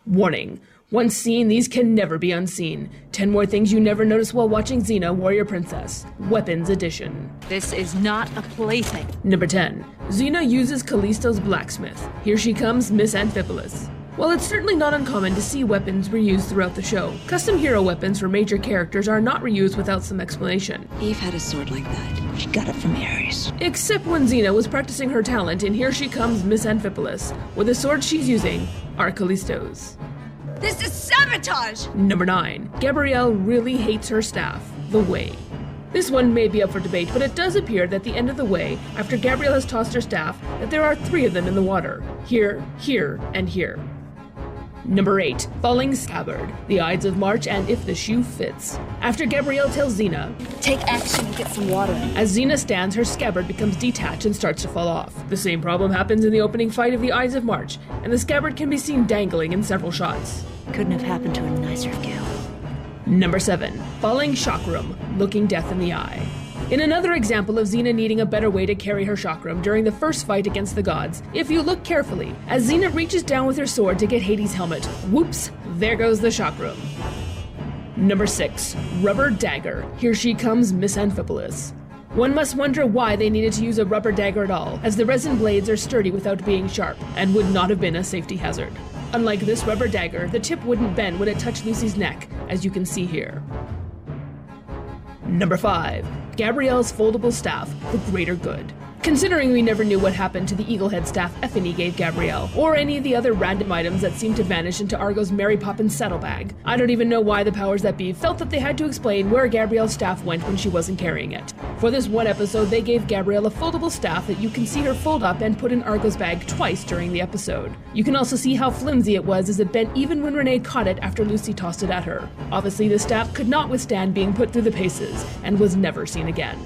Warning. Once seen, these can never be unseen. 10 more things you never noticed while watching Xena, Warrior Princess. Weapons Edition. This is not a plaything. Number 10. Xena uses Callistos Blacksmith. Here she comes, Miss Amphipolis. While it's certainly not uncommon to see weapons reused throughout the show, custom hero weapons for major characters are not reused without some explanation. Eve had a sword like that. She got it from Ares. Except when Xena was practicing her talent in Here She Comes, Miss Amphipolis, where the swords she's using are Callistos. This is sabotage! Number 9. Gabrielle really hates her staff, the Way. This one may be up for debate, but it does appear that at the end of the Way, after Gabrielle has tossed her staff, that there are 3 of them in the water. Here, here, and here. Number 8. Falling Scabbard, the Ides of March, and If the Shoe Fits. After Gabrielle tells Xena, take action and get some water. As Xena stands, her scabbard becomes detached and starts to fall off. The same problem happens in the opening fight of the Ides of March, and the scabbard can be seen dangling in several shots. Couldn't have happened to a nicer gal. Number 7. Falling Chakram, looking death in the eye. In another example of Xena needing a better way to carry her Chakram during the first fight against the gods, if you look carefully, as Xena reaches down with her sword to get Hades' helmet, whoops, there goes the Chakram. Number 6. Rubber Dagger, Here She Comes, Miss Amphipolis. One must wonder why they needed to use a rubber dagger at all, as the resin blades are sturdy without being sharp, and would not have been a safety hazard. Unlike this rubber dagger, the tip wouldn't bend when it touched Lucy's neck, as you can see here. Number 5. Gabrielle's foldable staff, the greater good. Considering we never knew what happened to the eaglehead staff Effany gave Gabrielle, or any of the other random items that seemed to vanish into Argo's Mary Poppins saddlebag, I don't even know why the powers that be felt that they had to explain where Gabrielle's staff went when she wasn't carrying it. For this one episode, they gave Gabrielle a foldable staff that you can see her fold up and put in Argo's bag twice during the episode. You can also see how flimsy it was as it bent even when Renee caught it after Lucy tossed it at her. Obviously, the staff could not withstand being put through the paces, and was never seen again.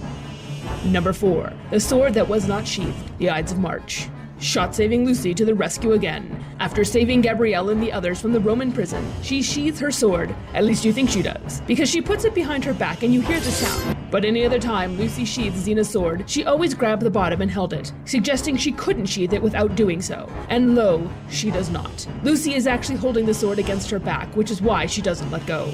Number 4. The sword that was not sheathed, the Ides of March. Shot saving Lucy to the rescue again. After saving Gabrielle and the others from the Roman prison, she sheathes her sword, at least you think she does, because she puts it behind her back and you hear the sound. But any other time Lucy sheathes Xena's sword, she always grabbed the bottom and held it, suggesting she couldn't sheath it without doing so. And lo, she does not. Lucy is actually holding the sword against her back, which is why she doesn't let go.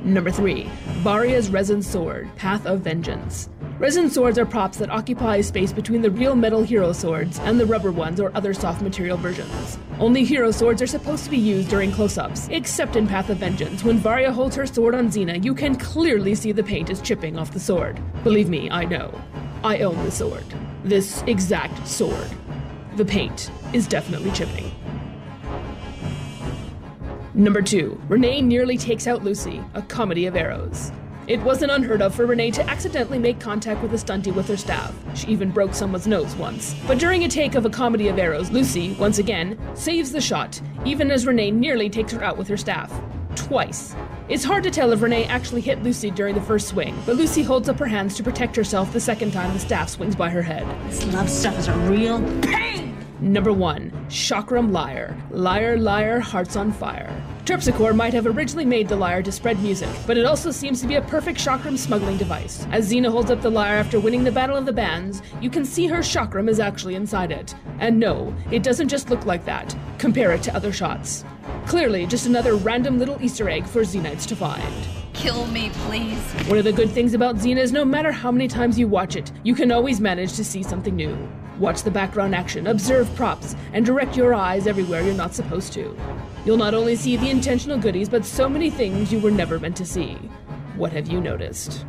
Number 3. Borias' resin sword, Path of Vengeance. Resin swords are props that occupy space between the real metal hero swords and the rubber ones or other soft material versions. Only hero swords are supposed to be used during close-ups, except in Path of Vengeance. When Varia holds her sword on Xena, you can clearly see the paint is chipping off the sword. Believe me, I know. I own the sword. This exact sword. The paint is definitely chipping. Number 2. Renee nearly takes out Lucy, a comedy of arrows. It wasn't unheard of for Renee to accidentally make contact with a stunty with her staff. She even broke someone's nose once. But during a take of A Comedy of Arrows, Lucy, once again, saves the shot, even as Renee nearly takes her out with her staff. Twice. It's hard to tell if Renee actually hit Lucy during the first swing, but Lucy holds up her hands to protect herself the second time the staff swings by her head. This love stuff is a real pain! Number 1. Chakram Lyre. Lyre, lyre, hearts on fire. Terpsichore might have originally made the lyre to spread music, but it also seems to be a perfect Chakram smuggling device. As Xena holds up the lyre after winning the Battle of the Bands, you can see her Chakram is actually inside it. And no, it doesn't just look like that. Compare it to other shots. Clearly, just another random little Easter egg for Xenites to find. Kill me, please. One of the good things about Xena is no matter how many times you watch it, you can always manage to see something new. Watch the background action, observe props, and direct your eyes everywhere you're not supposed to. You'll not only see the intentional goodies, but so many things you were never meant to see. What have you noticed?